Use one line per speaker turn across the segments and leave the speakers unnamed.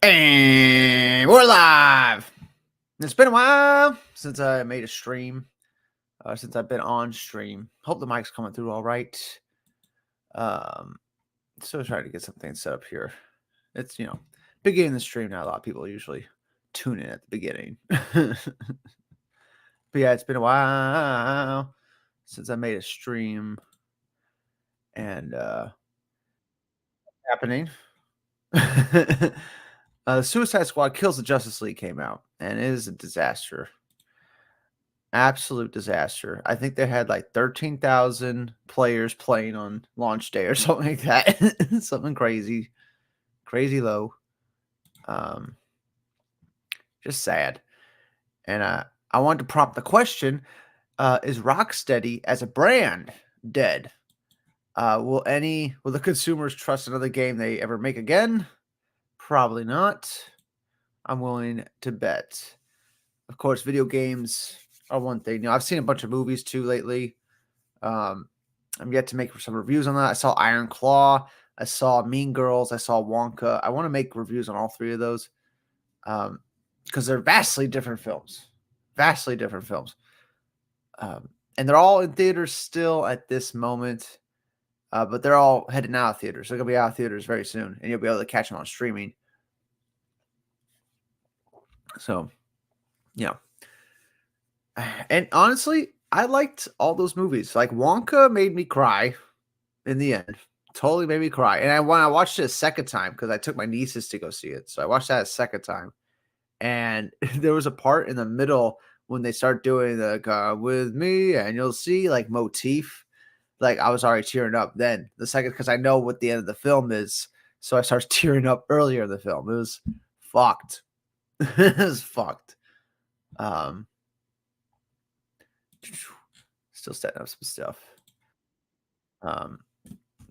And we're live. It's been a while since I made a stream. Since I've been on stream. Hope the mic's coming through all right. Still trying to get something set up here. It's beginning of the stream now. A lot of people usually tune in at the beginning. But yeah, it's been a while since I made a stream. And happening. Suicide Squad Kills the Justice League came out, and it is a disaster. Absolute disaster. I think they had like 13,000 players playing on launch day or something like that. Something crazy. Crazy low. Just sad. And I wanted to prompt the question, is Rocksteady as a brand dead? Will the consumers trust another game they ever make again? Probably not. I'm willing to bet. Of course, video games are one thing. I've seen a bunch of movies too lately. I'm yet to make some reviews on that. I saw Iron Claw. I saw Mean Girls. I saw Wonka. I want to make reviews on all three of those because they're vastly different films. Vastly different films. And they're all in theaters still at this moment. But they're all heading out of theaters. They're going to be out of theaters very soon. And you'll be able to catch them on streaming. So, yeah. And honestly, I liked all those movies. Like Wonka made me cry in the end. Totally made me cry. And when I watched it a second time, because I took my nieces to go see it. So I watched that a second time. And there was a part in the middle when they start doing the "Come with me and you'll see" like motif. Like I was already tearing up then. The second, because I know what the end of the film is. So I started tearing up earlier in the film. It was fucked. It was fucked. Still setting up some stuff. But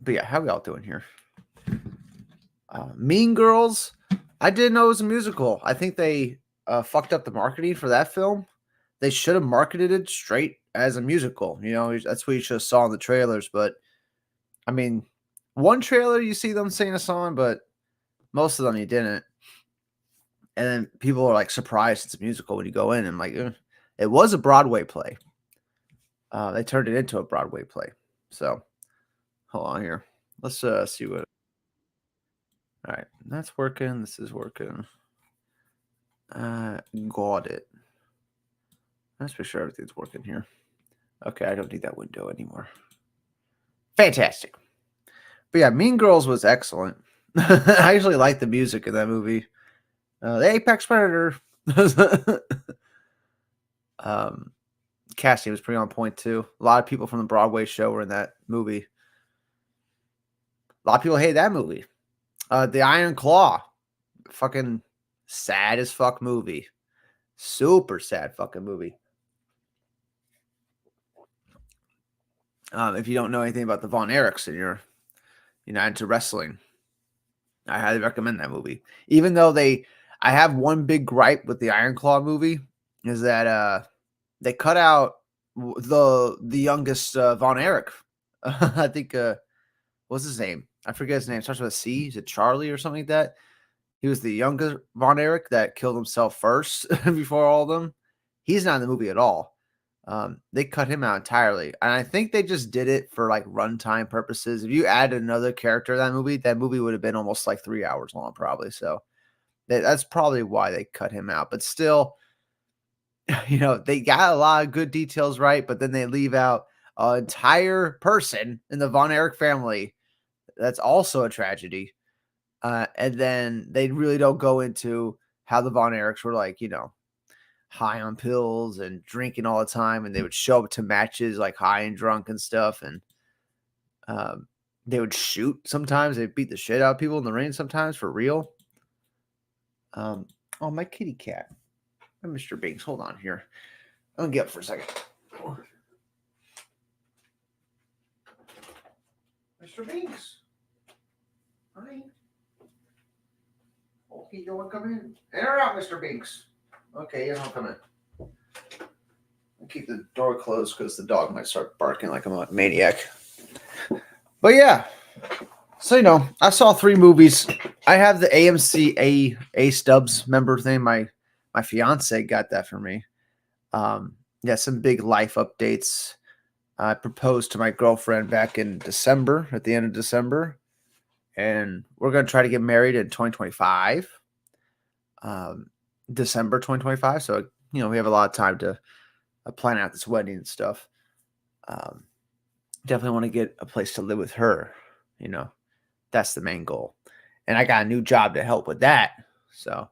yeah, how we all doing here? Mean Girls. I didn't know it was a musical. I think they fucked up the marketing for that film. They should have marketed it straight as a musical. That's what you should have saw in the trailers. But I mean, one trailer you see them sing a song, but most of them you didn't. And then people are like surprised it's a musical when you go in and like, it was a Broadway play. They turned it into a Broadway play. So hold on here. Let's see what. All right, that's working. This is working. Got it. Let's make sure everything's working here. Okay, I don't need that window anymore. Fantastic. But yeah, Mean Girls was excellent. I actually liked the music in that movie. The Apex Predator. Casting was pretty on point too. A lot of people from the Broadway show were in that movie. A lot of people hate that movie. The Iron Claw. Fucking sad as fuck movie. Super sad fucking movie. If you don't know anything about the Von Erichs and you're not into wrestling, I highly recommend that movie. Even though I have one big gripe with the Iron Claw movie is that they cut out the youngest Von Erich. I think what's his name? I forget his name. It starts with a C. Is it Charlie or something like that? He was the younger Von Erich that killed himself first before all of them. He's not in the movie at all. They cut him out entirely. And I think they just did it for like runtime purposes. If you add another character in that movie would have been almost like 3 hours long, probably. So that's probably why they cut him out. But still, they got a lot of good details right, but then they leave out an entire person in the Von Erich family. That's also a tragedy. And then they really don't go into how the Von Erichs were like, high on pills and drinking all the time. And they would show up to matches like high and drunk and stuff. And they would shoot sometimes. They beat the shit out of people in the ring sometimes for real. Oh, my kitty cat. Mr. Binks, hold on here. I'm going to get up for a second. Mr. Binks. Hi. Okay, you want to come in? In or out, Mr. Binks? Okay, you don't come in. I'll keep the door closed because the dog might start barking like I'm a maniac. But yeah. So, I saw 3 movies. I have the AMC A Stubs member thing. My fiance got that for me. Yeah, some big life updates. I proposed to my girlfriend back in December, at the end of December, and we're gonna try to get married in 2025, um, December 2025. So we have a lot of time to plan out this wedding and stuff. Um, Definitely want to get a place to live with her. You know, that's the main goal, and I got a new job to help with that. So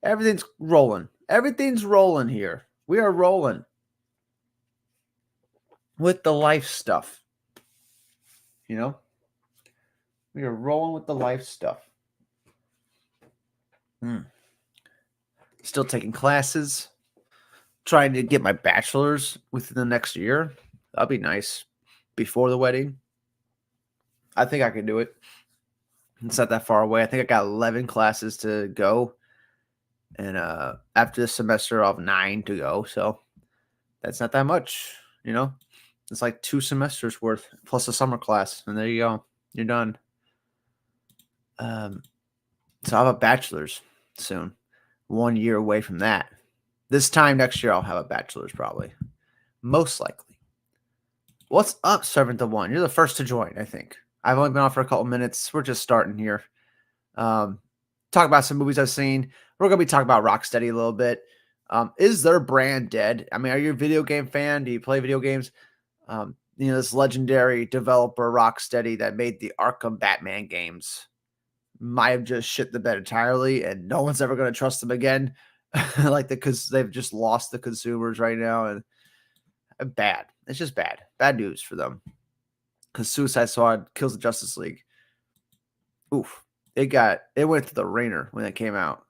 everything's rolling. Everything's rolling here. We are rolling with the life stuff. You know, we are rolling with the life stuff. Still taking classes, trying to get my bachelor's within the next year. That'll be nice before the wedding. I think I can do it. It's not that far away. I think I got 11 classes to go. And after this semester, I'll have 9 to go. So that's not that much, you know? It's like 2 semesters worth plus a summer class. And there you go. You're done. So I'll have a bachelor's soon. 1 year away from that. This time next year, I'll have a bachelor's probably. Most likely. What's up, Servant of One? You're the first to join, I think. I've only been on for a couple minutes. We're just starting here. Talk about some movies I've seen. We're going to be talking about Rocksteady a little bit. Is their brand dead? I mean, are you a video game fan? Do you play video games? This legendary developer, Rocksteady, that made the Arkham Batman games, might have just shit the bed entirely, and no one's ever going to trust them again. Because they've just lost the consumers right now, and bad. It's just bad. Bad news for them. Because Suicide Squad kills the Justice League. Oof. It went to the ringer when it came out.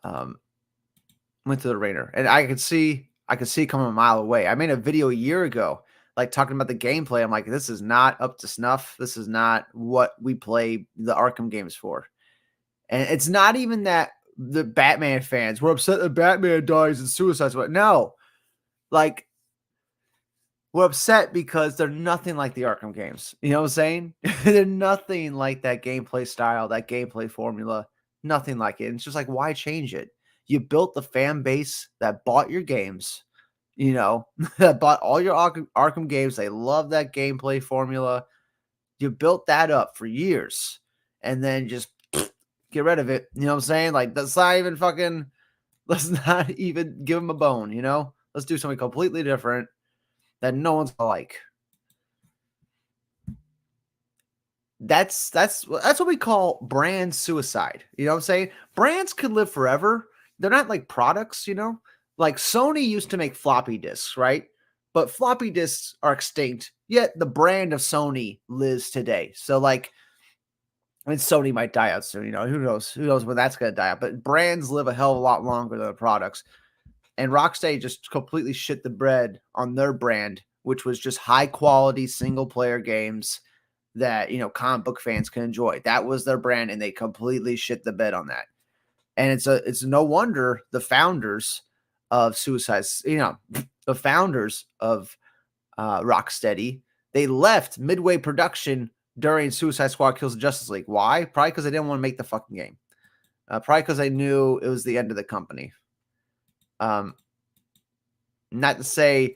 Went to the ringer. And I could see it coming a mile away. I made a video a year ago, like talking about the gameplay. I'm like, this is not up to snuff. This is not what we play the Arkham games for. And it's not even that the Batman fans were upset that Batman dies in Suicide Squad. No. Like, we're upset because they're nothing like the Arkham games. You know what I'm saying? They're nothing like that gameplay style, that gameplay formula. Nothing like it. And it's just like, why change it? You built the fan base that bought your games, that bought all your Arkham games. They love that gameplay formula. You built that up for years and then just get rid of it. You know what I'm saying? Like, let's not even give them a bone, Let's do something completely different that no one's like. That's what we call brand suicide. You know what I'm saying? Brands could live forever. They're not like products, Like Sony used to make floppy disks, right? But floppy disks are extinct, yet the brand of Sony lives today. So Sony might die out soon, who knows? Who knows when that's going to die out? But brands live a hell of a lot longer than the products. And Rocksteady just completely shit the bread on their brand, which was just high quality single player games that, comic book fans can enjoy. That was their brand, and they completely shit the bed on that. And it's no wonder the founders of the founders of Rocksteady, they left midway production during Suicide Squad Kills the Justice League. Why? Probably because they didn't want to make the fucking game. Probably because they knew it was the end of the company. Not to say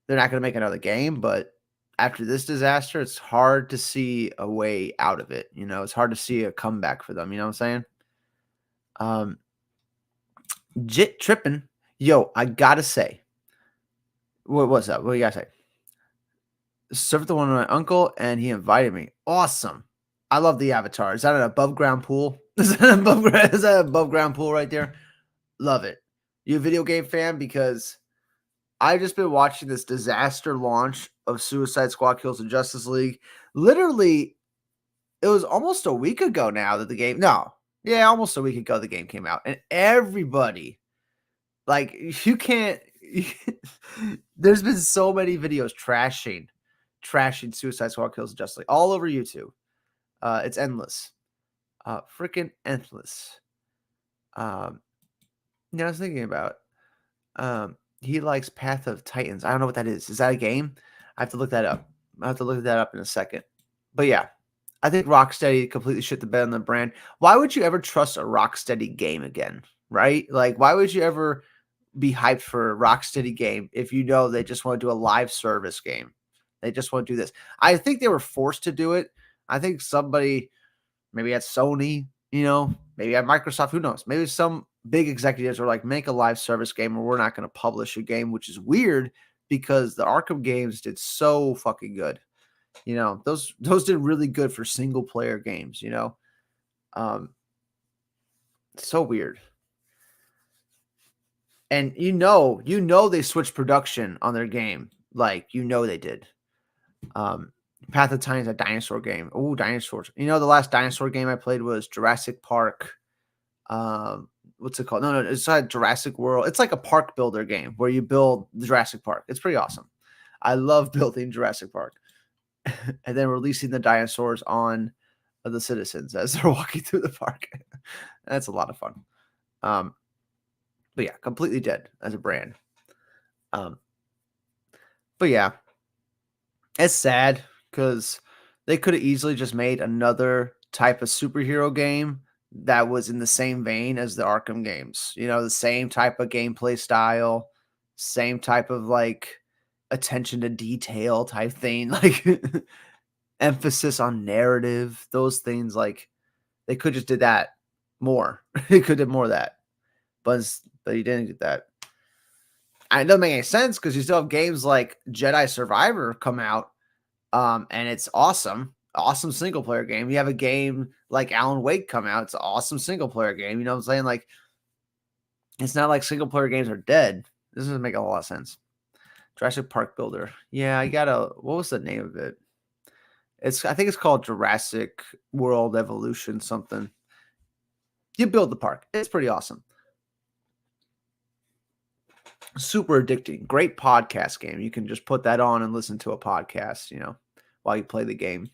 they're not going to make another game, but after this disaster, it's hard to see a way out of it. It's hard to see a comeback for them. You know what I'm saying? Jit tripping. Yo, I gotta say, what's up? What do you gotta say? Served the one of my uncle, and he invited me. Awesome. I love the avatar. Is that an above ground pool? Is that an above ground pool right there? Love it. You a video game fan? Because I've just been watching this disaster launch of Suicide Squad Kills the Justice League. Literally, it was almost a week ago now that the game. No, yeah, almost a week ago the game came out, and everybody, like, you can't. There's been so many videos trashing Suicide Squad Kills the Justice League all over YouTube. It's endless, freaking endless. I was thinking about. He likes Path of Titans. I don't know what that is. Is that a game? I have to look that up. I'll have to look that up in a second. But yeah, I think Rocksteady completely shit the bed on the brand. Why would you ever trust a Rocksteady game again? Right? Like, why would you ever be hyped for a Rocksteady game if you know they just want to do a live service game? They just want to do this. I think they were forced to do it. I think somebody, maybe at Sony, maybe at Microsoft, who knows? Maybe some big executives are like, make a live service game or we're not going to publish a game, which is weird because the Arkham games did so fucking good. Those did really good for single player games. Um, so weird. And they switched production on their game. Like, they did. Path of Time is a dinosaur game. Oh, dinosaurs. The last dinosaur game I played was Jurassic Park. What's it called? No, it's not Jurassic World. It's like a park builder game where you build the Jurassic Park. It's pretty awesome. I love building Jurassic Park. And then releasing the dinosaurs on the citizens as they're walking through the park. That's a lot of fun. But yeah, completely dead as a brand. But yeah, it's sad because they could have easily just made another type of superhero game that was in the same vein as the Arkham games. The same type of gameplay style, same type of like attention to detail type thing, like emphasis on narrative, those things. Like, they could just did that more. They could have more of that, but you didn't get that. And it doesn't make any sense because you still have games like Jedi Survivor come out, and it's awesome single player game. You have a game like Alan Wake come out; it's an awesome single player game. You know what I'm saying? Like, it's not like single player games are dead. This doesn't make a lot of sense. Jurassic Park Builder. Yeah, what was the name of it? I think it's called Jurassic World Evolution something. You build the park. It's pretty awesome. Super addicting. Great podcast game. You can just put that on and listen to a podcast, while you play the game.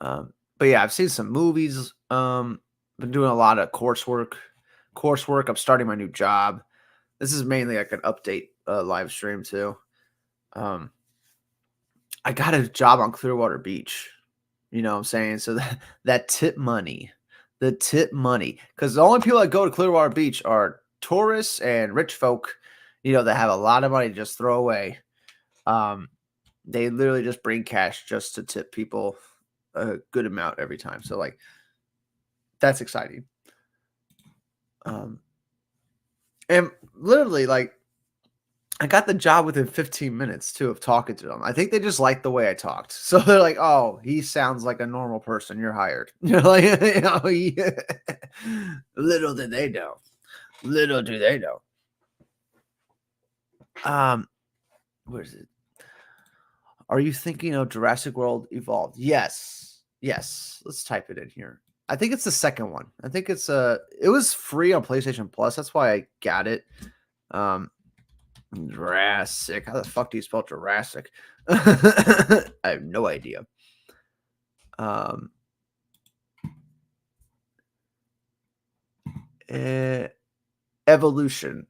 But yeah, I've seen some movies. Been doing a lot of coursework. I'm starting my new job. This is mainly like an update live stream too. I got a job on Clearwater Beach. You know what I'm saying? So that tip money, because the only people that go to Clearwater Beach are tourists and rich folk, that have a lot of money to just throw away. They literally just bring cash just to tip people a good amount every time. So like, that's exciting. And literally, like, I got the job within 15 minutes too of talking to them. I think they just liked the way I talked. So they're like, "Oh, he sounds like a normal person. You're hired." Like, little did they know. Little do they know. Where is it? Are you thinking of Jurassic World Evolved? Yes. Let's type it in here. I think it's the second one. I think it was free on PlayStation Plus. That's why I got it. Jurassic. How the fuck do you spell Jurassic? I have no idea. Evolution.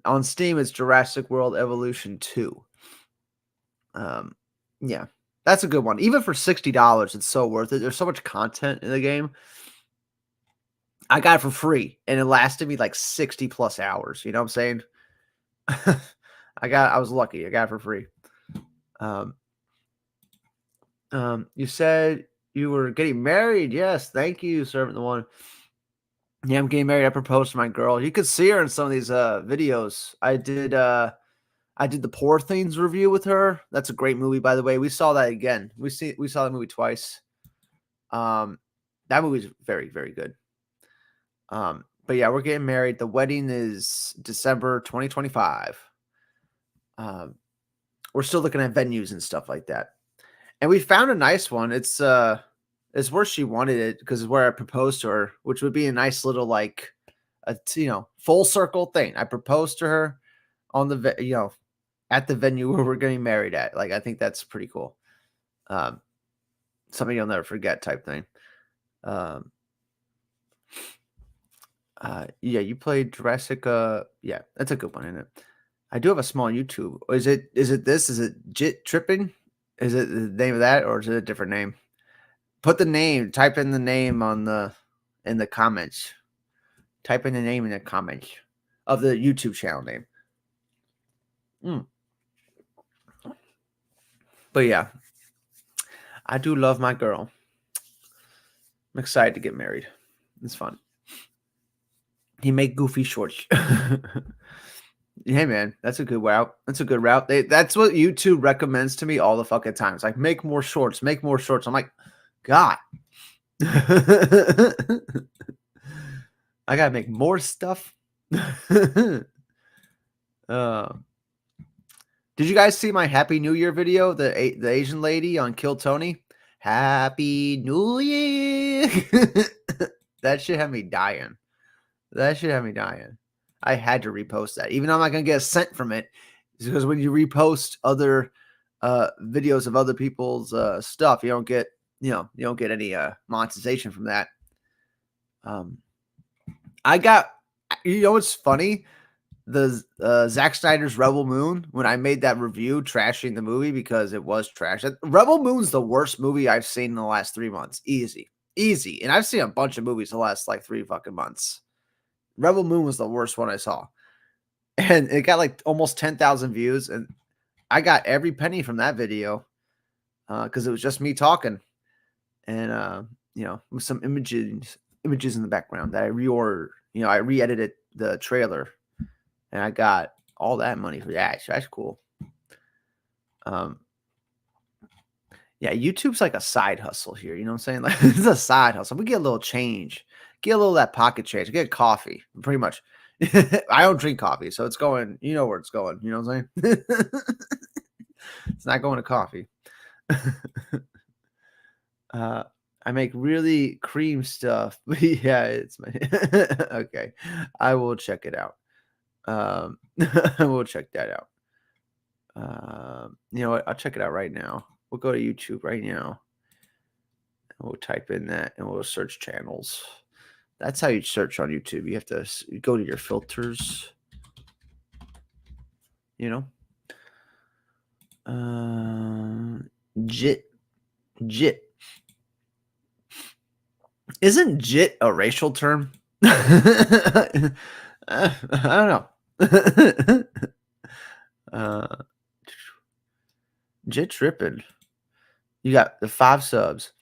On Steam, it's Jurassic World Evolution 2. Yeah, that's a good one. Even for $60, it's so worth it. There's so much content in the game. I got it for free, and it lasted me like 60 plus hours. You know what I'm saying? I was lucky. I got it for free. You said you were getting married. Yes, thank you, Servant the One. Yeah, I'm getting married. I proposed to my girl. You could see her in some of these videos. I did the Poor Things review with her. That's a great movie, by the way. We saw that again. We saw that movie twice. That movie is very, very good. But yeah, we're getting married. The wedding is December 2025. We're still looking at venues and stuff like that. And we found a nice one. It's where she wanted it because it's where I proposed to her, which would be a nice little like full circle thing. I proposed to her on the at the venue where we're getting married at. Like, I think that's pretty cool. Something you'll never forget type thing. Yeah, you played Jurassic. Yeah, that's a good one, isn't it? I do have a small YouTube. Is it this? Is it Jit Tripping? Is it the name of that, or is it a different name? Put the name. Type in the name in the comments. Type in the name in the comments of the YouTube channel name. But yeah, I do love my girl. I'm excited to get married. It's fun. He make goofy shorts. Hey man, that's a good route. That's a good route. That's what YouTube recommends to me all the fucking time. It's like make more shorts, make more shorts. I'm like, God, I gotta make more stuff. uh, did you guys see my Happy New Year video? The Asian lady on Kill Tony. Happy New Year. That shit had me dying. That shit had me dying. I had to repost that, even though I'm not gonna get a cent from it. It's because when you repost other videos of other people's stuff, you don't get any monetization from that. I got, what's funny? The Zack Snyder's Rebel Moon, when I made that review trashing the movie because it was trash. Rebel Moon's the worst movie I've seen in the last 3 months. Easy. And I've seen a bunch of movies the last like 3 fucking months. Rebel Moon was the worst one I saw. And it got like almost 10,000 views. And I got every penny from that video because it was just me talking. And, with some images in the background that I reordered. I re-edited the trailer. And I got all that money for that. So that's cool. Yeah, YouTube's like a side hustle here. You know what I'm saying? Like it's a side hustle. We get a little change, get a little of that pocket change, get coffee, pretty much. I don't drink coffee, so it's going. You know where it's going. You know what I'm saying? It's not going to coffee. I make really cream stuff, but yeah, it's my okay. I will check it out. I will check that out. You know what? I'll check it out right now. We'll go to YouTube right now. And we'll type in that and we'll search channels. That's how you search on YouTube. You have to go to your filters. Jit. Isn't jit a racial term? I don't know. Jit tripping. You got the 5 subs.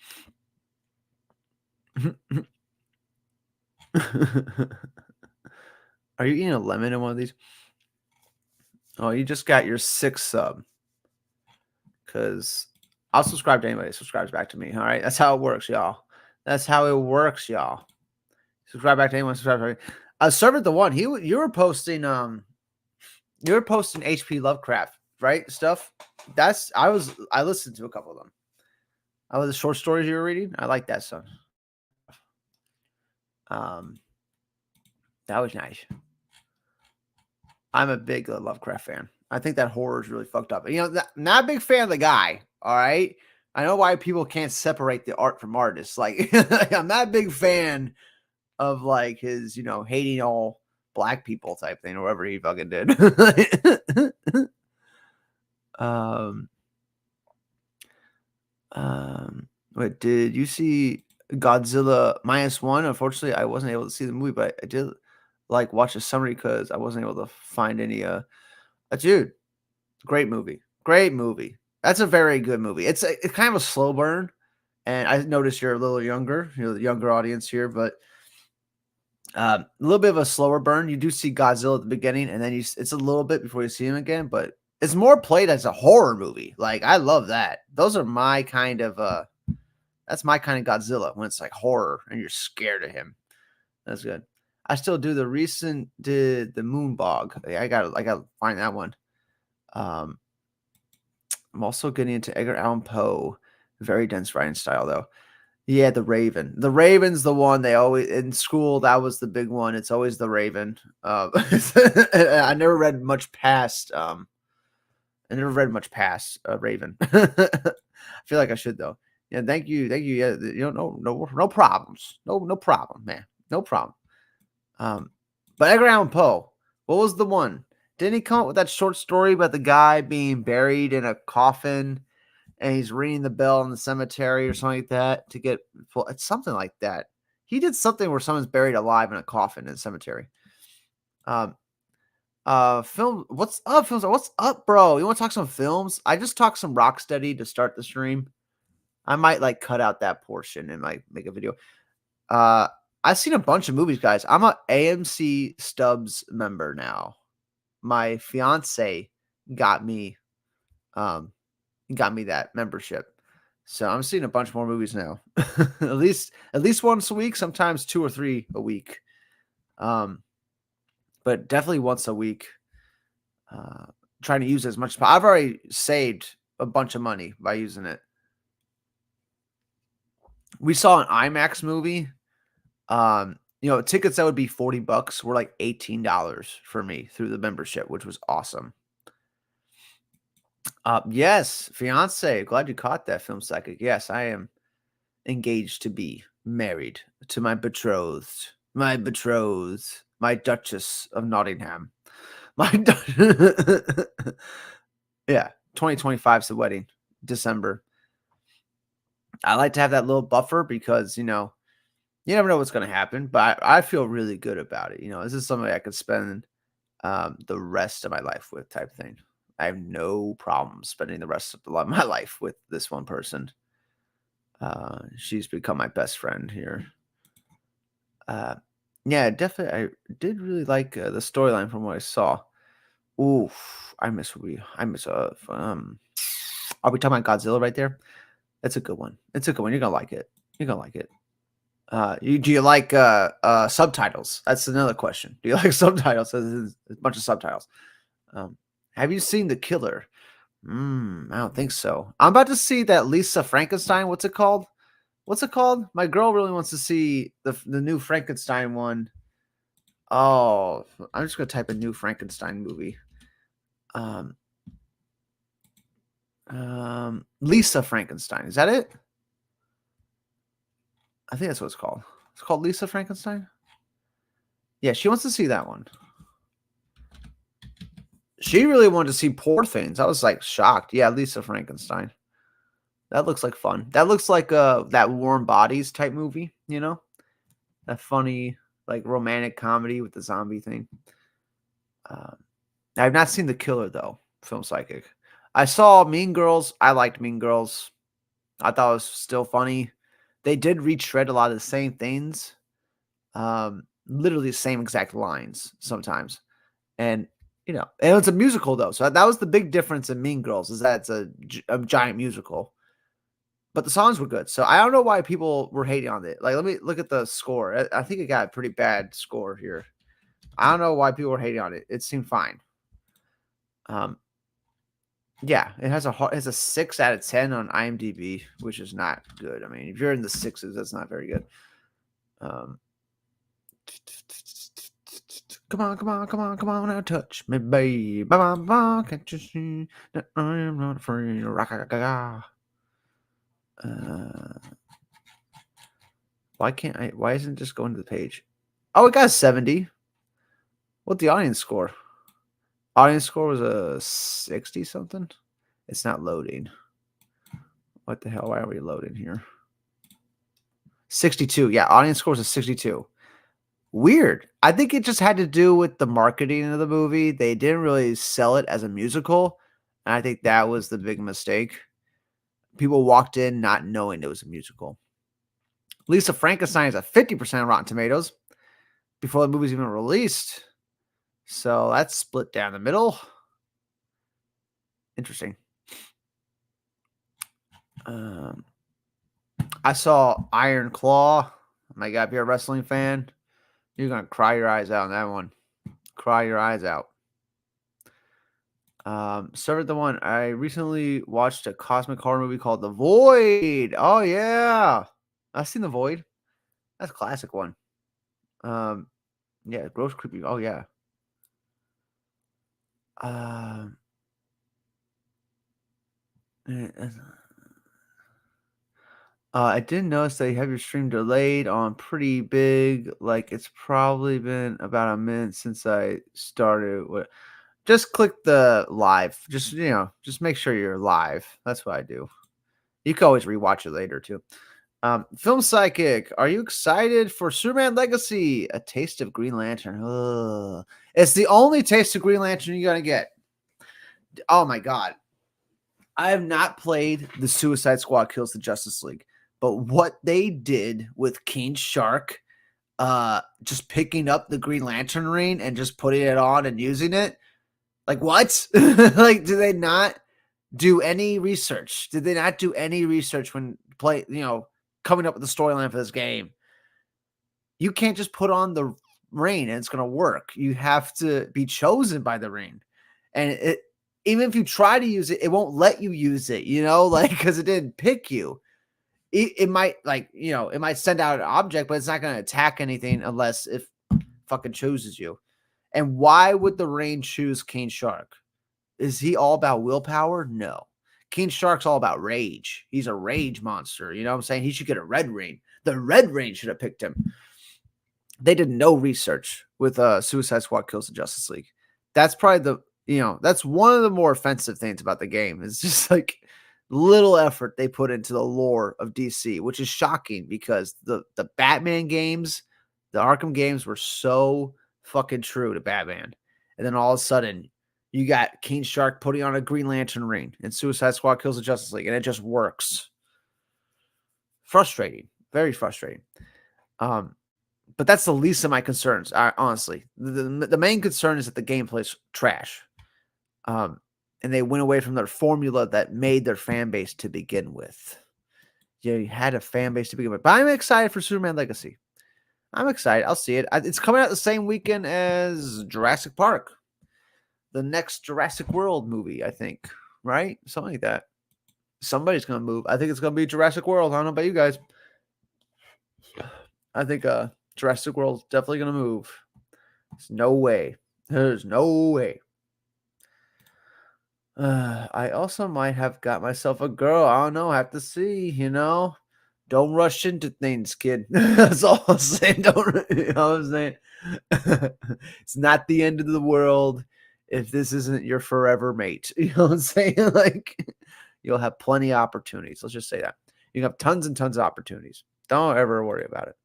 Are you eating a lemon in one of these? Oh, you just got your 6th sub. Because I'll subscribe to anybody that subscribes back to me. All right. That's how it works, y'all. That's how it works, y'all. Subscribe back to anyone. Subscribe to me. Servant the One. You were posting HP Lovecraft, right? Stuff. I listened to a couple of them. I was the short stories you were reading. I like that stuff. That was nice. I'm a big Lovecraft fan. I think that horror is really fucked up. Not a big fan of the guy. All right. I know why people can't separate the art from artists. Like, I'm not a big fan of like his, hating all black people type thing or whatever he fucking did. Wait, did you see Godzilla -1? Unfortunately, I wasn't able to see the movie, but I did like watch a summary because I wasn't able to find any. Dude, great movie. That's a very good movie. It's kind of a slow burn, and I noticed you're a little younger, the younger audience here, but a little bit of a slower burn. You do see Godzilla at the beginning, and then it's a little bit before you see him again, but it's more played as a horror movie. Like I love that. Those are my kind of that's my kind of Godzilla when it's like horror and you're scared of him. That's good. I still do the Moonbog. I gotta find that one. I'm also getting into Edgar Allan Poe. Very dense writing style, though. Yeah, The Raven. The Raven's the one they always in school. That was the big one. It's always The Raven. I never read much past. Raven. I feel like I should though. Yeah, thank you. Yeah, no problems. No problem, man. No problem. But Edgar Allan Poe. What was the one? Didn't he come up with that short story about the guy being buried in a coffin and he's ringing the bell in the cemetery or something like that to get full. It's something like that. He did something where someone's buried alive in a coffin in a cemetery. Um, film. What's up, films? What's up, bro? You want to talk some films? I just talked some Rocksteady to start the stream. I might like cut out that portion and like make a video. Uh, I've seen a bunch of movies, guys. I'm a AMC Stubs member now. My fiance got me um got me that membership. So I'm seeing a bunch more movies now. at least once a week, sometimes 2 or 3 a week. Um but definitely once a week. Uh trying to use as much I've already saved a bunch of money by using it. We saw an IMAX movie. Tickets that would be $40 were like $18 for me through the membership, which was awesome. Yes, fiance. Glad you caught that, film psychic. Yes, I am engaged to be married to my betrothed, my Duchess of Nottingham. My yeah, 2025 is the wedding, December. I like to have that little buffer because you never know what's going to happen, but I feel really good about it. This is something I could spend the rest of my life with, type thing. I have no problem spending the rest of my life with this one person. She's become my best friend here. Yeah, definitely. I did really like the storyline from what I saw. Oof, I miss. Are we talking about Godzilla right there? That's a good one. It's a good one. You're gonna like it. You're gonna like it. Do you like subtitles? That's another question. Do you like subtitles? There's a bunch of subtitles. Have you seen The Killer? I don't think so. I'm about to see that Lisa Frankenstein. What's it called? What's it called? My girl really wants to see the new Frankenstein one. Oh, I'm just gonna type a new Frankenstein movie. Lisa Frankenstein. Is that it? I think that's what it's called. It's called Lisa Frankenstein. Yeah, she wants to see that one. She really wanted to see Poor Things. I was like shocked. Yeah, Lisa Frankenstein. That looks like fun. That looks like that Warm Bodies type movie, That funny, like romantic comedy with the zombie thing. I've not seen The Killer though, film psychic. I saw Mean Girls. I liked Mean Girls. I thought it was still funny. They did retread a lot of the same things. Literally the same exact lines sometimes. And and it's a musical though. So that was the big difference in Mean Girls, is that it's a giant musical. But the songs were good. So I don't know why people were hating on it. Like, let me look at the score. I think it got a pretty bad score here. I don't know why people were hating on it. It seemed fine. Yeah, it has a 6 out of 10 on IMDb, which is not good. I mean, if you're in the 6s, that's not very good. Come on, now touch me, baby. Can't you see that I am not afraid? Why can't I? Why isn't it just going to the page? Oh, it got a 70. What's the audience score? Audience score was a 60 something. It's not loading. What the hell? Why are we loading here? 62. Yeah, audience score was a 62. Weird. I think it just had to do with the marketing of the movie. They didn't really sell it as a musical. And I think that was the big mistake. People walked in not knowing it was a musical. Lisa Frankenstein is at 50% Rotten Tomatoes before the movie's even released. So that's split down the middle. Interesting. I saw Iron Claw. Oh my God, if you're a wrestling fan, you're going to cry your eyes out on that one. Cry your eyes out. Started the one. I recently watched a cosmic horror movie called The Void. Oh, yeah. I've seen The Void. That's a classic one. Yeah, gross, creepy. Oh, yeah. I did notice that you have your stream delayed on pretty big. Like, it's probably been about a minute since I started. Just click the live. Just make sure you're live. That's what I do. You can always rewatch it later too. Film Psychic, are you excited for Superman Legacy? A taste of Green Lantern. Ugh. It's the only taste of Green Lantern you're gonna get. Oh my god. I have not played the Suicide Squad Kills the Justice League, but what they did with King Shark, just picking up the Green Lantern ring and just putting it on and using it, like what? Like, do they not do any research? Did they not do any research when coming up with the storyline for this game? You can't just put on the ring and it's going to work. You have to be chosen by the ring, and even if you try to use it, it won't let you use it. Like because it didn't pick you. It might it might send out an object, but it's not going to attack anything unless it fucking chooses you. And why would the ring choose King Shark? Is he all about willpower? No. King Shark's all about rage. He's a rage monster. You know what I'm saying? He should get a red ring. The red ring should have picked him. They did no research with Suicide Squad Kills the Justice League. That's probably that's one of the more offensive things about the game. It's just like little effort they put into the lore of DC, which is shocking because the Batman games, the Arkham games were so fucking true to Batman. And then all of a sudden, you got King Shark putting on a Green Lantern ring and Suicide Squad Kills the Justice League, and it just works. Frustrating. Very frustrating. But that's the least of my concerns, honestly. The main concern is that the gameplay's trash. And they went away from their formula that made their fan base to begin with. Yeah, you had a fan base to begin with. But I'm excited for Superman Legacy. I'm excited. I'll see it. It's coming out the same weekend as Jurassic Park. The next Jurassic World movie, I think. Right? Something like that. Somebody's going to move. I think it's going to be Jurassic World. I don't know about you guys. I think Jurassic World's definitely going to move. There's no way. There's no way. I also might have got myself a girl. I don't know. I have to see, Don't rush into things, kid. That's all I'm saying. You know what I'm saying? It's not the end of the world if this isn't your forever mate. You know what I'm saying? Like, you'll have plenty of opportunities. Let's just say that. You have tons and tons of opportunities. Don't ever worry about it.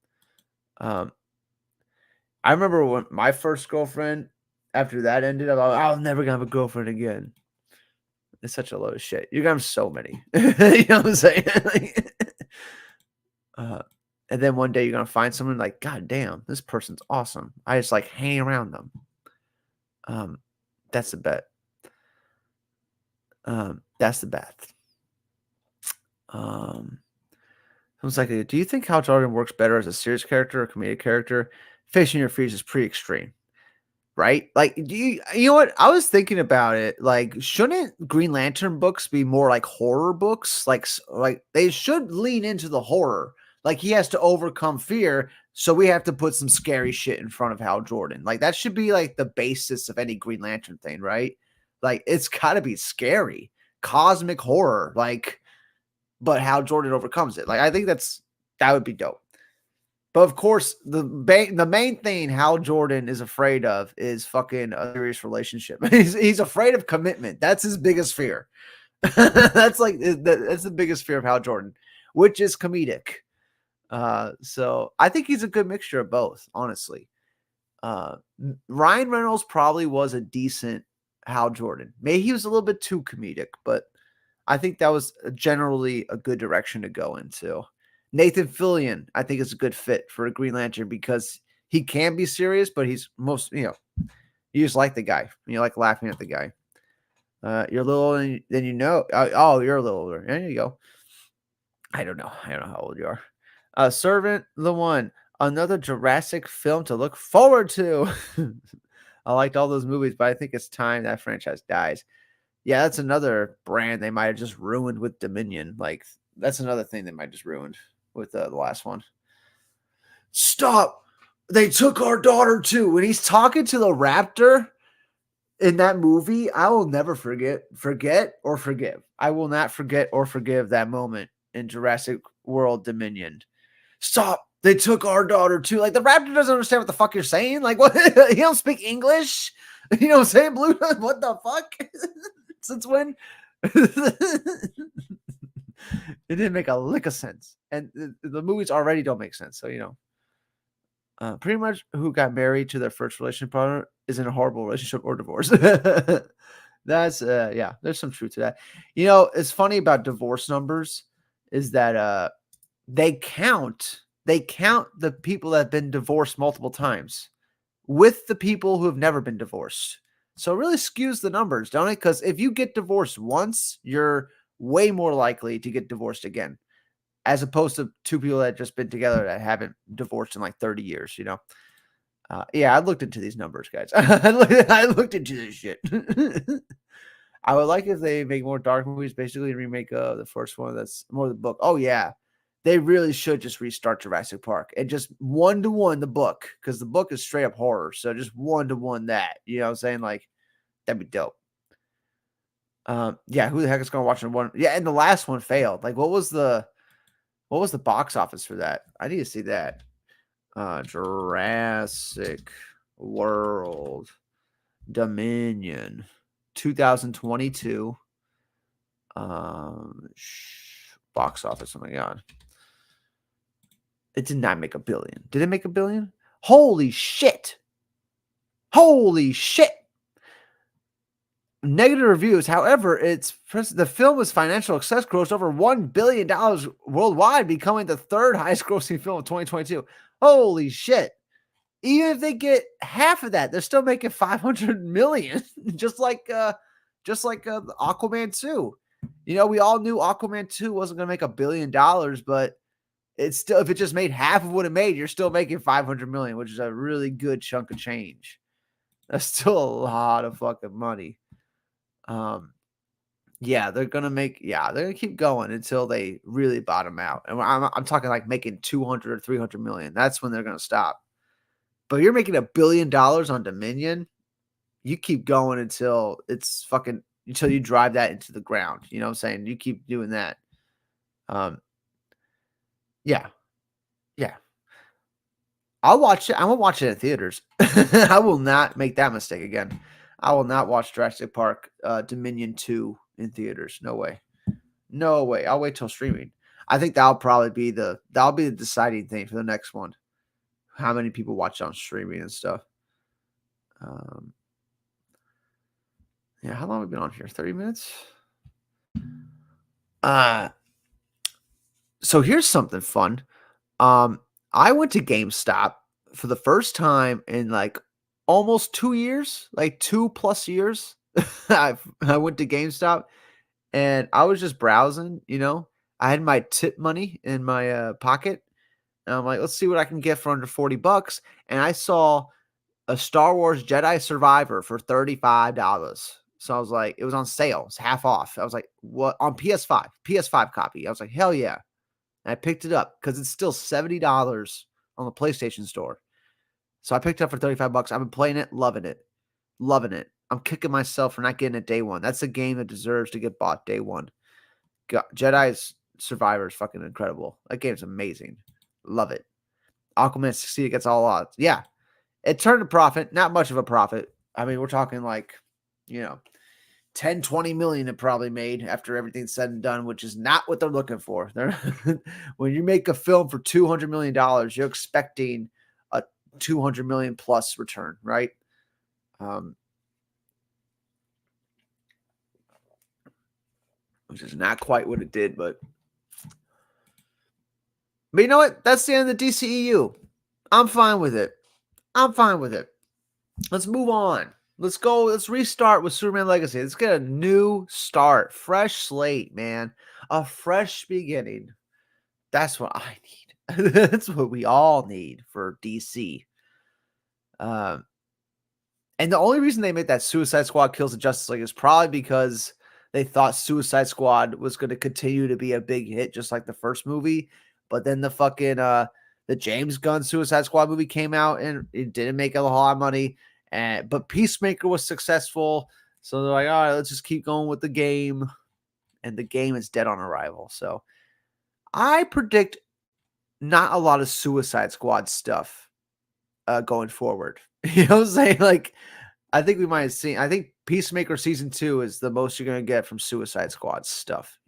I remember when my first girlfriend, after that ended, I was like, I'm never going to have a girlfriend again. It's such a load of shit. You're going to have so many. You know what I'm saying? And then one day you're going to find someone like, God damn, this person's awesome. I just like hang around them. That's the bet. That's the bet. I was like, do you think Hal Jordan works better as a serious character or comedic character? Facing your fears is pretty extreme. Right? Like, you know what? I was thinking about it. Like, shouldn't Green Lantern books be more like horror books? Like they should lean into the horror. Like, he has to overcome fear, so we have to put some scary shit in front of Hal Jordan. Like, that should be like the basis of any Green Lantern thing, right? Like, it's got to be scary, cosmic horror. Like, but Hal Jordan overcomes it. Like, I think that would be dope. But of course, the main thing Hal Jordan is afraid of is fucking a serious relationship. He's afraid of commitment. That's his biggest fear. That's the biggest fear of Hal Jordan, which is comedic. So I think he's a good mixture of both, honestly. Ryan Reynolds probably was a decent Hal Jordan. Maybe he was a little bit too comedic, but I think that was generally a good direction to go into. Nathan Fillion, I think, is a good fit for a Green Lantern because he can be serious, but he's you just like the guy. You like laughing at the guy. You're a little older than you know. Oh, you're a little older. There you go. I don't know how old you are. Servant, the One, another Jurassic film to look forward to. I liked all those movies, but I think it's time that franchise dies. Yeah, that's another brand they might have just ruined with Dominion. Like, that's another thing they might have just ruined with the last one. Stop! They took our daughter too. When he's talking to the raptor in that movie, I will never forget or forgive. I will not forget or forgive that moment in Jurassic World Dominion. Stop! They took our daughter too. Like, the raptor doesn't understand what the fuck you're saying. Like, what? He don't speak English. You know what I'm saying, Blue? What the fuck? Since when? It didn't make a lick of sense, and the movies already don't make sense. So pretty much who got married to their first relationship partner is in a horrible relationship or divorce. That's yeah, there's some truth to that. It's funny about divorce numbers is that they count the people that have been divorced multiple times with the people who have never been divorced. So it really skews the numbers, don't it? Because if you get divorced once, you're way more likely to get divorced again, as opposed to two people that just been together that haven't divorced in like 30 years. Yeah, I looked into these numbers, guys. I looked into this shit. I would like if they make more dark movies, basically remake the first one that's more the book. Oh yeah. They really should just restart Jurassic Park and just 1-to-1 the book, because the book is straight up horror. So just 1-to-1 that. You know what I'm saying? Like, that'd be dope. Yeah, who the heck is gonna watch one? Yeah, and the last one failed. Like, what was the box office for that? I need to see that. Jurassic World Dominion 2022 box office. Oh my god. It did not make $1 billion. Did it make $1 billion? Holy shit. Holy shit. Negative reviews. However, the film was financial success, grossed over $1 billion worldwide, becoming the third highest grossing film of 2022. Holy shit. Even if they get half of that, they're still making $500 million. just like Aquaman 2. We all knew Aquaman 2 wasn't going to make $1 billion, but it's still, if it just made half of what it made, you're still making $500 million, which is a really good chunk of change. That's still a lot of fucking money. Yeah, they're gonna keep going until they really bottom out. And I'm talking like making 200 or 300 million. That's when they're gonna stop. But you're making $1 billion on Dominion. You keep going until you drive that into the ground. You know what I'm saying? You keep doing that. Yeah, yeah. I'll watch it. I won't watch it in theaters. I will not make that mistake again. I will not watch Jurassic Park Dominion 2 in theaters. No way. No way. I'll wait till streaming. I think that'll be the deciding thing for the next one. How many people watch on streaming and stuff. Yeah, how long have we been on here? 30 minutes? So here's something fun. I went to GameStop for the first time in like almost 2 years, like 2+ years. I went to GameStop and I was just browsing. I had my tip money in my pocket. And I'm like, let's see what I can get for under $40. And I saw a Star Wars Jedi Survivor for $35. So I was like, it was on sale. It's half off. I was like, what? On PS5 copy. I was like, hell yeah. And I picked it up because it's still $70 on the PlayStation Store. So I picked it up for $35. I've been playing it, loving it. Loving it. I'm kicking myself for not getting it day one. That's a game that deserves to get bought day one. Jedi's Survivor is fucking incredible. That game's amazing. Love it. Aquaman 60 gets all odds. Yeah. It turned a profit. Not much of a profit. I mean, we're talking like, 10, 20 million it probably made after everything's said and done, which is not what they're looking for. When you make a film for $200 million, you're expecting a 200 million plus return, right? Which is not quite what it did, but you know what? That's the end of the DCEU. I'm fine with it. Let's move on. Let's go. Let's restart with Superman Legacy. Let's get a new start. Fresh slate, man. A fresh beginning. That's what I need. That's what we all need for DC. And the only reason they made that Suicide Squad Kills the Justice League is probably because they thought Suicide Squad was going to continue to be a big hit, just like the first movie. But then the fucking the James Gunn Suicide Squad movie came out and it didn't make a lot of money. But Peacemaker was successful. So they're like, all right, let's just keep going with the game. And the game is dead on arrival. So I predict not a lot of Suicide Squad stuff going forward. You know what I'm saying? Like, I think we might have seen, I think Peacemaker season 2 is the most you're going to get from Suicide Squad stuff,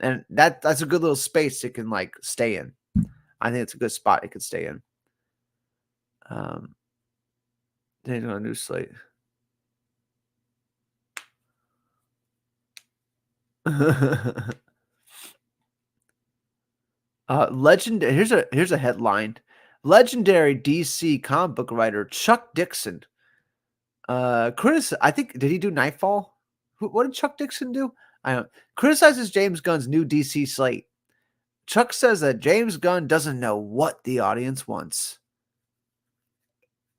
And that's a good little space it can like stay in. I think it's a good spot it could stay in. Um, then on a new slate. Legend. Here's a headline. Legendary DC comic book writer Chuck Dixon. I think did he do Nightfall? What did Chuck Dixon do? I don't criticizes James Gunn's new DC slate. Chuck says that James Gunn doesn't know what the audience wants.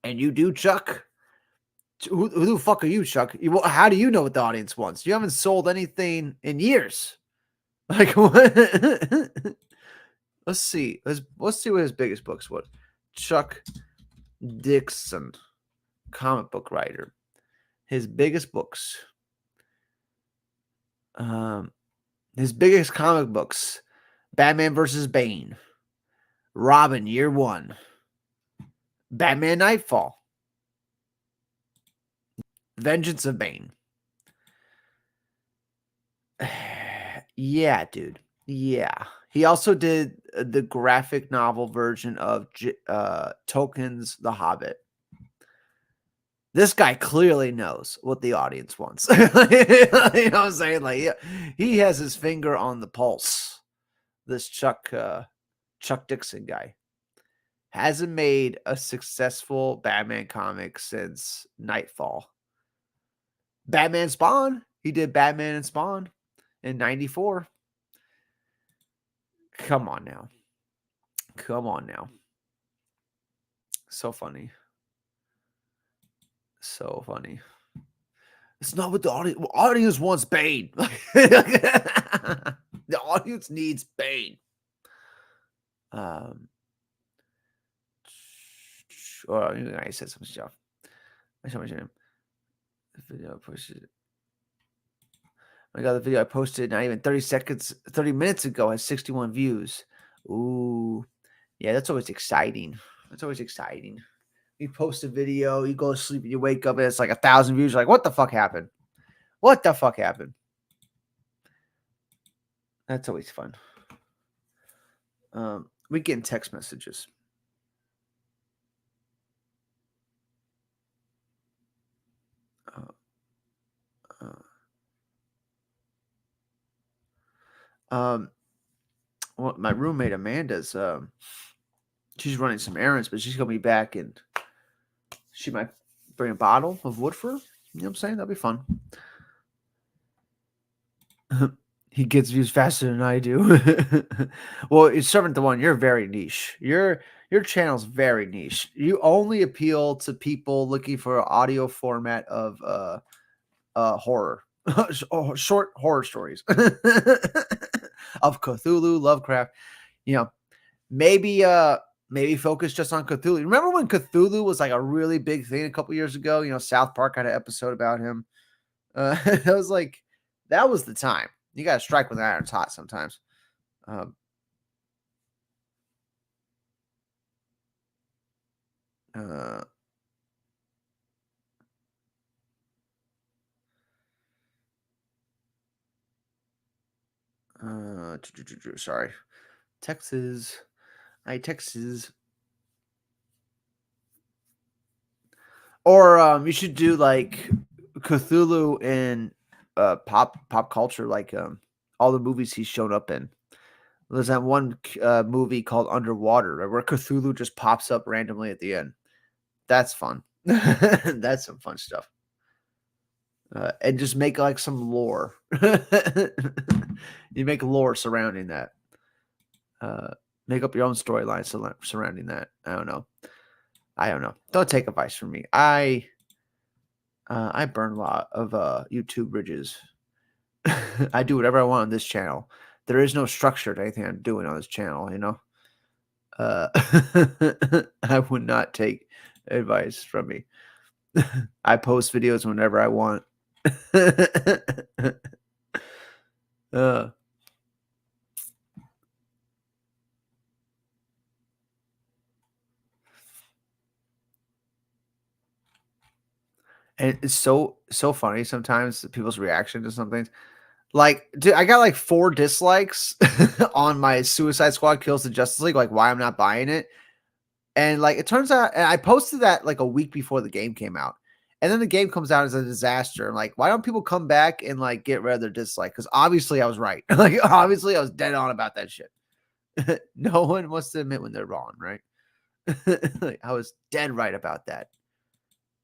And you do, Chuck? Who the fuck are you, Chuck? How do you know what the audience wants? You haven't sold anything in years. Like what? Let's see. Let's see what his biggest books was. Chuck Dixon, comic book writer. His biggest books. His biggest comic books. Batman versus Bane. Robin Year One. Batman Nightfall. Vengeance of Bane. Yeah, dude. Yeah. He also did the graphic novel version of Tolkien's The Hobbit. This guy clearly knows what the audience wants. You know what I'm saying? Like, yeah, he has his finger on the pulse. This Chuck Dixon guy hasn't made a successful Batman comic since Nightfall. Batman Spawn. He did Batman and Spawn in 94. Come on now. Come on now. So funny. So funny. It's not what the audience wants. Bane. The audience needs Bane. I said some stuff. I saw my name. The video I posted. I got the video I posted not even 30 minutes ago has 61 views. Ooh. Yeah, that's always exciting. That's always exciting. You post a video, you go to sleep, and you wake up, and it's like 1,000 views. You're like, what the fuck happened? What the fuck happened? That's always fun. We get in text messages. Well, my roommate Amanda's she's running some errands, but she's gonna be back and she might bring a bottle of wood for her. You know what I'm saying? That'd be fun. He gets views faster than I do. Well, it's Servant the One. You're very niche. Your channel's very niche. You only appeal to people looking for an audio format of horror. Short horror stories of Cthulhu, Lovecraft. You know, maybe focus just on Cthulhu. Remember when Cthulhu was like a really big thing a couple years ago? You know, South Park had an episode about him. It was like that was the time. You got to strike when the iron's hot sometimes. Um, uh, sorry, Texas. Texas. Or you should do like Cthulhu in pop culture, like all the movies he's shown up in. There's that one movie called Underwater, right, where Cthulhu just pops up randomly at the end. That's fun. That's some fun stuff. And just make like some lore. You make lore surrounding that. Make up your own storyline surrounding that. I don't know. Don't take advice from me. I burn a lot of YouTube bridges. I do whatever I want on this channel. There is no structure to anything I'm doing on this channel, you know. I would not take advice from me. I post videos whenever I want. And it's so funny sometimes people's reaction to something. Like, dude, I got like 4 dislikes on my Suicide Squad Kills the Justice League, like why I'm not buying it. And like it turns out, and I posted that like a week before the game came out. And then the game comes out as a disaster. I'm like, why don't people come back and like get rid of their dislike? Because obviously I was right. Like obviously I was dead on about that shit. No one wants to admit when they're wrong, right? Like, I was dead right about that.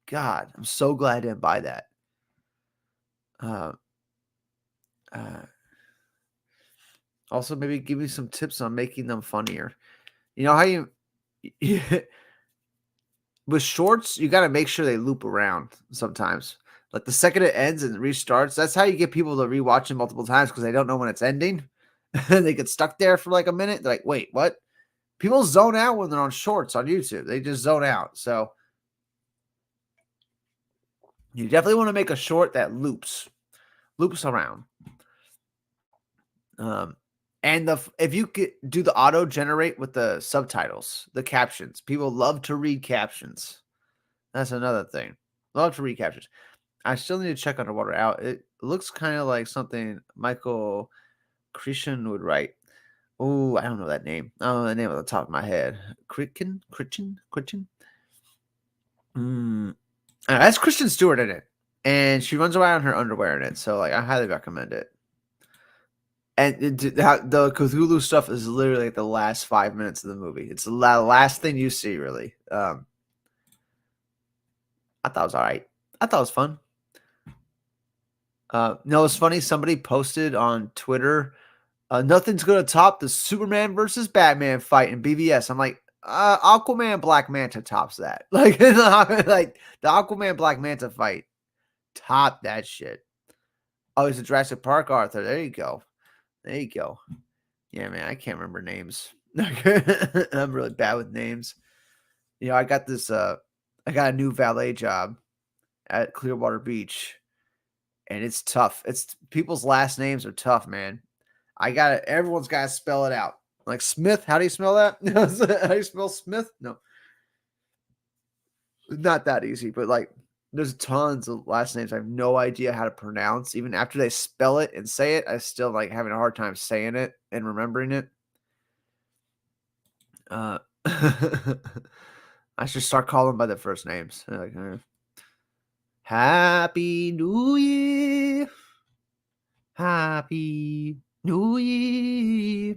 God, I'm so glad I didn't buy that. Uh, uh, Also, maybe give me some tips on making them funnier. You know how you with shorts, you got to make sure they loop around sometimes. Like the second it ends and restarts, that's how you get people to rewatch it multiple times because they don't know when it's ending. They get stuck there for like a minute. They're like, wait, what? People zone out when they're on shorts on YouTube. They just zone out. So you definitely want to make a short that loops around. Um, and if you could do the auto generate with the subtitles, the captions, people love to read captions. That's another thing. Love to read captions. I still need to check Underwater out. It looks kind of like something Michael Christian would write. Oh, I don't know that name. I don't know the name off the top of my head. Christian. That's Kristen Stewart in it, and she runs around in her underwear in it. So, like, I highly recommend it. And the Cthulhu stuff is literally like the last 5 minutes of the movie. It's the last thing you see, really. I thought it was all right. I thought it was fun. No, it's funny. Somebody posted on Twitter, nothing's going to top the Superman versus Batman fight in BVS. I'm like, Aquaman Black Manta tops that. Like the Aquaman Black Manta fight, top that shit. Oh, it's a Jurassic Park Arthur. There you go. There you go. Yeah, man, I can't remember names. I'm really bad with names. You know, I got a new valet job at Clearwater Beach, and it's tough. It's people's last names are tough, man. Everyone's got to spell it out. Like Smith, how do you spell that? How do you spell Smith? No, not that easy, but like there's tons of last names I have no idea how to pronounce. Even after they spell it and say it, I still like having a hard time saying it and remembering it. I should start calling by the first names. Like, Happy New Year. Happy New Year.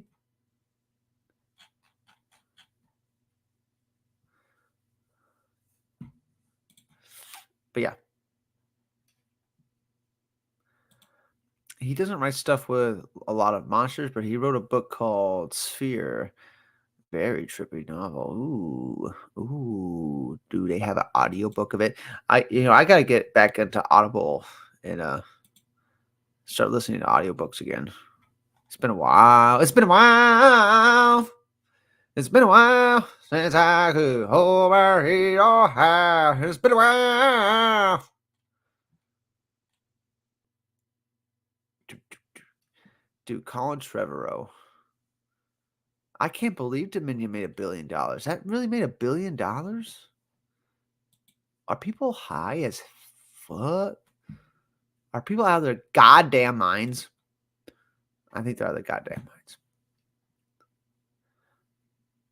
But yeah. He doesn't write stuff with a lot of monsters, but he wrote a book called Sphere. Very trippy novel. Ooh. Do they have an audiobook of it? I gotta get back into Audible and start listening to audiobooks again. It's been a while. It's been a while. It's been a while since I could overhear your house. It's been a while. Dude, Colin Trevorrow. I can't believe Dominion made $1 billion. That really made $1 billion? Are people high as fuck? Are people out of their goddamn minds? I think they're out of their goddamn minds.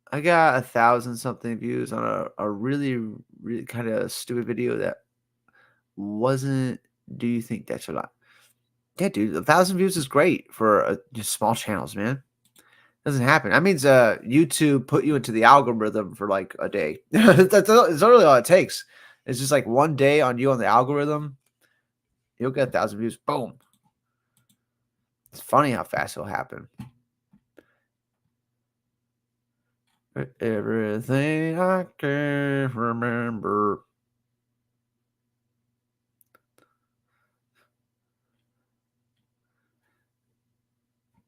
I got 1,000 something views on a really, really kind of stupid video that wasn't. Do you think that's a lot? Yeah, dude, 1,000 views is great for just small channels, man. Doesn't happen. That means YouTube put you into the algorithm for like a day. That's literally all it takes. It's just like one day on you on the algorithm. You'll get 1,000 views. Boom. It's funny how fast it'll happen. Everything I can remember.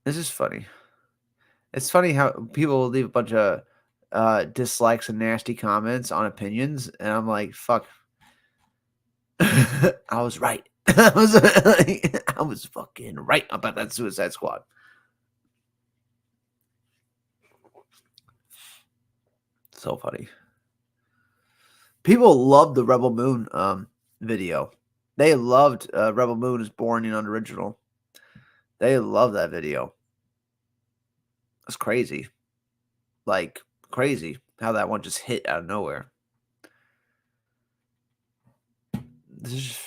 This is funny. It's funny how people will leave a bunch of dislikes and nasty comments on opinions, and I'm like, fuck. I was right. I was fucking right about that Suicide Squad. So funny. People loved the Rebel Moon video. They loved Rebel Moon is boring and unoriginal. They love that video. That's crazy. Like, crazy how that one just hit out of nowhere. This-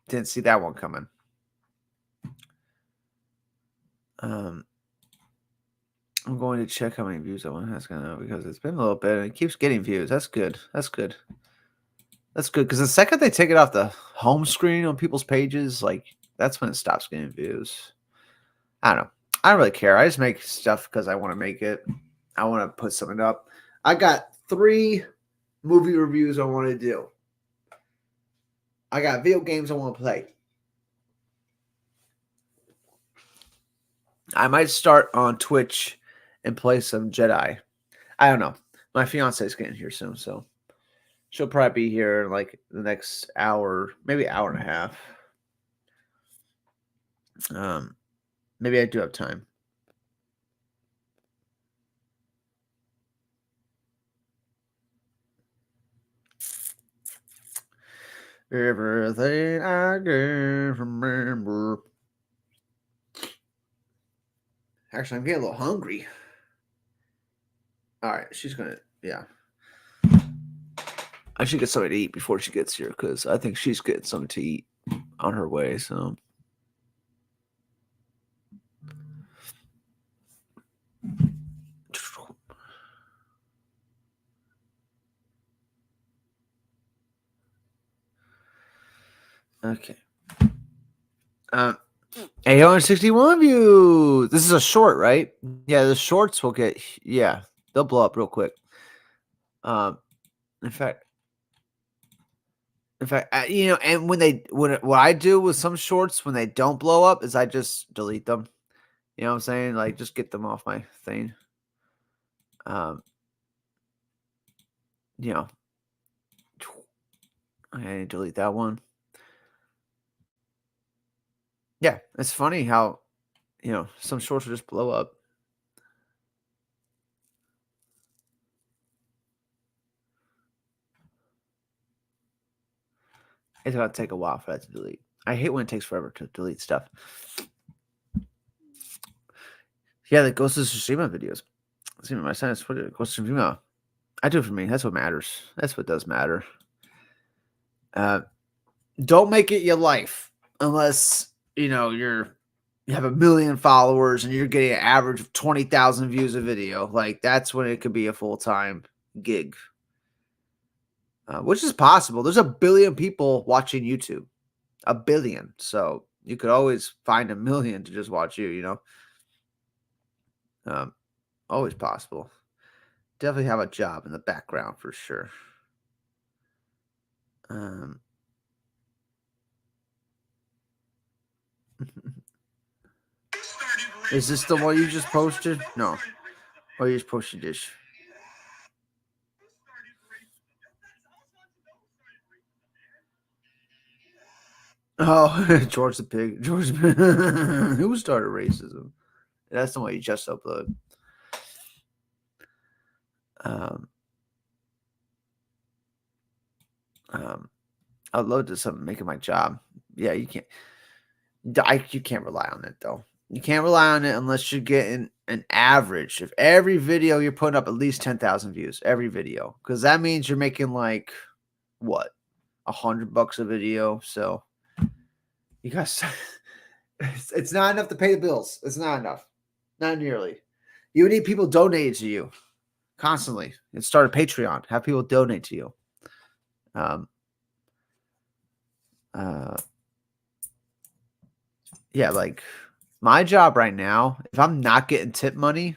Didn't see that one coming. Um, I'm going to check how many views that one has gonna because it's been a little bit and it keeps getting views. That's good. That's good. That's good because the second they take it off the home screen on people's pages, like that's when it stops getting views. I don't know. I don't really care. I just make stuff because I want to make it. I want to put something up. I got 3 movie reviews I want to do. I got video games I want to play. I might start on Twitch and play some Jedi. I don't know. My fiance is getting here soon, so she'll probably be here in like the next hour, maybe hour and a half. Maybe I do have time. Everything I can remember. Actually, I'm getting a little hungry. All right, she's gonna, yeah. I should get something to eat before she gets here because I think she's getting something to eat on her way. So, okay. 861 views. This is a short, right? Yeah, the shorts will get, yeah, they'll blow up real quick. Um, in fact, and what I do with some shorts when they don't blow up is I just delete them. You know what I'm saying? Like, just get them off my thing. Um, you know, I delete that one. Yeah, it's funny how some shorts will just blow up. It's gonna take a while for that to delete. I hate when it takes forever to delete stuff. Yeah, the Ghost of Tsushima videos. See, my son is Ghost of Tsushima. I do it for me. That's what matters. That's what does matter. Don't make it your life unless you have a million followers and you're getting an average of 20,000 views a video. Like that's when it could be a full time gig, which is possible. There's a billion people watching YouTube, a billion. So you could always find a million to just watch you. Um, always possible. Definitely have a job in the background for sure. Um, is this the one you just posted? No. Oh, you just posted this. Oh, George the pig. George, who started racism? That's the one you just uploaded. Um, I'd love to something making my job. Yeah, you can't. You can't rely on it though. You can't rely on it unless you're getting an average. If every video you're putting up at least 10,000 views, every video, because that means you're making like what $100 a video. So you guys, it's not enough to pay the bills. It's not enough, not nearly. You need people donating to you constantly. And start a Patreon. Have people donate to you. Um, uh, yeah, like my job right now, if I'm not getting tip money,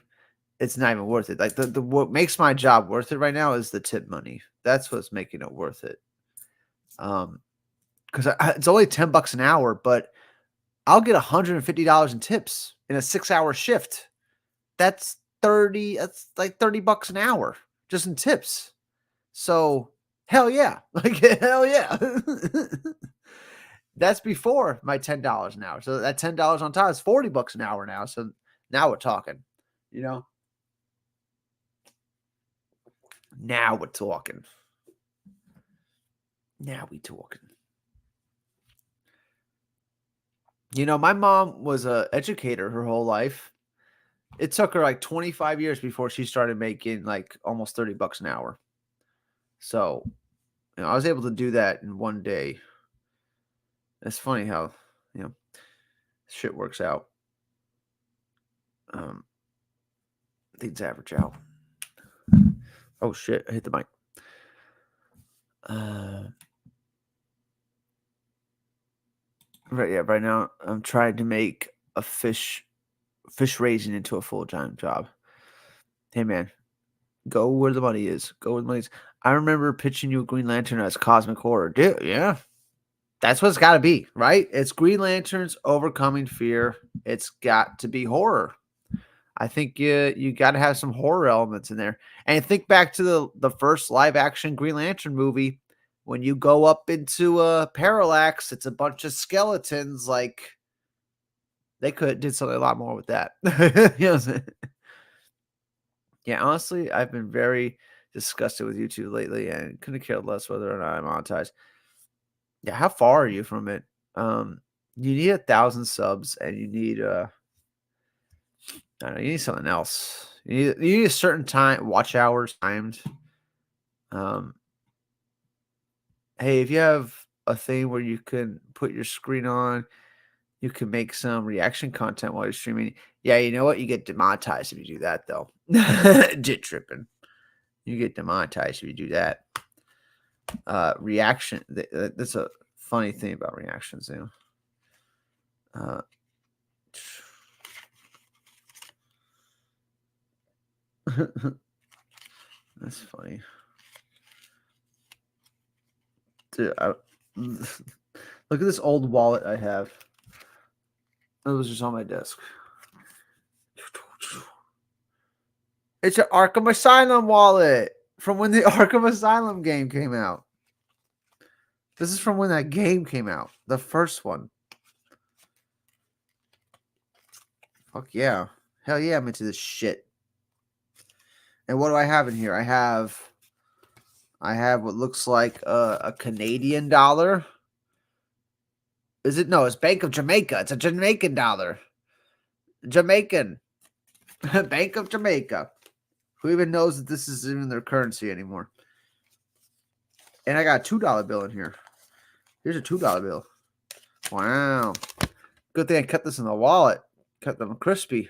it's not even worth it. Like the what makes my job worth it right now is the tip money. That's what's making it worth it. Because it's only $10 an hour, but I'll get $150 in tips in a 6-hour shift. That's 30. That's like $30 an hour just in tips. So hell yeah, like hell yeah. That's before my $10 an hour. So that $10 on top is $40 an hour now. So now we're talking, you know. Now we're talking. Now we talking. My mom was a educator her whole life. It took her like 25 years before she started making like almost $30 an hour. So, I was able to do that in one day. It's funny how, you know, shit works out. Um, things average out. Oh shit, I hit the mic. Uh, right now I'm trying to make a fish raising into a full-time job. Hey man, go where the money is. Go where the money is. I remember pitching you a Green Lantern as cosmic horror. Dude, yeah. That's what it's got to be, right? It's Green Lanterns overcoming fear. It's got to be horror. I think you got to have some horror elements in there. And think back to the first live action Green Lantern movie. When you go up into Parallax, it's a bunch of skeletons. Like they could did something a lot more with that. You know what I'm saying? Yeah, honestly, I've been very disgusted with YouTube lately and couldn't care less whether or not I monetize. Yeah, how far are you from it? You need 1,000 subs and you need I don't know, you need something else. You need a certain time, watch hours timed. Um, hey, if you have a thing where you can put your screen on, you can make some reaction content while you're streaming. Yeah, you know what? You get demonetized if you do that, though. Jit tripping. You get demonetized if you do that. Reaction. That's a funny thing about reactions, Uh, that's funny. Dude, look at this old wallet I have. It was just on my desk. It's an Arkham Asylum wallet from when the Arkham Asylum game came out. This is from when that game came out, the first one. Fuck yeah. Hell yeah, I'm into this shit. And what do I have in here? I have what looks like a Canadian dollar. Is it? No, it's Bank of Jamaica. It's a Jamaican dollar. Jamaican. Bank of Jamaica. Who even knows that this is even their currency anymore? And I got a $2 bill in here. Here's a $2 bill. Wow. Good thing I kept this in the wallet. Kept them crispy.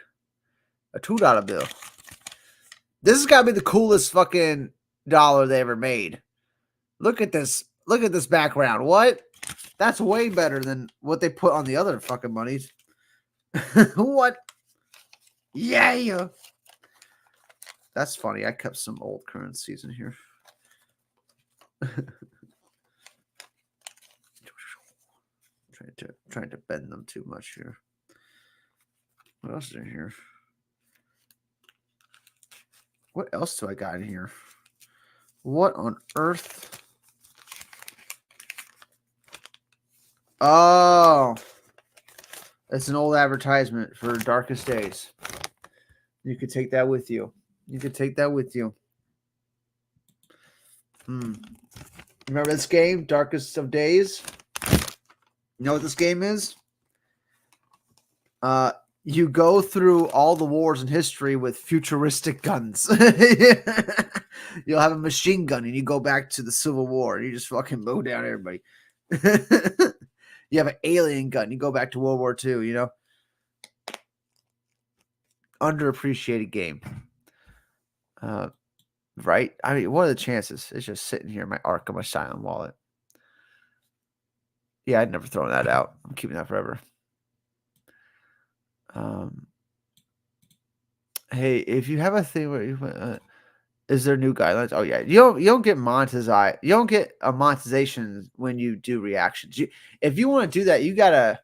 A $2 bill. This has got to be the coolest fucking dollar they ever made. Look at this. Look at this background. What? That's way better than what they put on the other fucking monies. What? Yeah. That's funny. I kept some old currencies in here. Trying to bend them too much here. What else is in here? What else do I got in here? What on earth? Oh, it's an old advertisement for Darkest Days. You could take that with you. Remember this game, Darkest of Days? You know what this game is? You go through all the wars in history with futuristic guns. You'll have a machine gun and you go back to the Civil War and you just fucking mow down everybody. You have an alien gun, you go back to World War II, Underappreciated game. Right? I mean, what are the chances? It's just sitting here in my Arkham Asylum wallet. Yeah, I'd never thrown that out. I'm keeping that forever. Hey, if you have a thing where you is there new guidelines? Oh yeah, you don't get monetized. You don't get a monetization when you do reactions. If you want to do that, you gotta.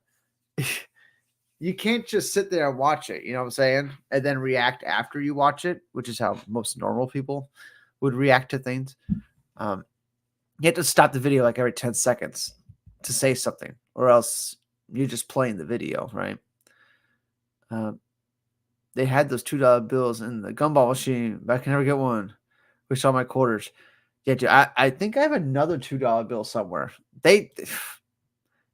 You can't just sit there and watch it. You know what I'm saying? And then react after you watch it, which is how most normal people would react to things. You have to stop the video like every 10 seconds to say something, or else you're just playing the video, right? They had those $2 bills in the gumball machine, but I can never get one. Wish all my quarters. Yeah, dude, I think I have another $2 bill somewhere.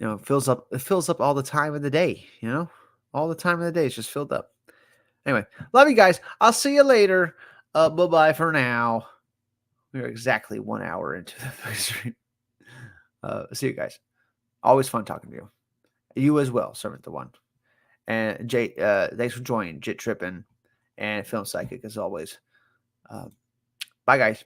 It fills up all the time of the day, all the time of the day is just filled up. Anyway, love you guys. I'll see you later. Bye-bye for now. We're exactly 1 hour into the stream. See you guys. Always fun talking to you. You as well, Servant the One. And Jay, thanks for joining Jit Trippin' and Film Psychic as always. Bye, guys.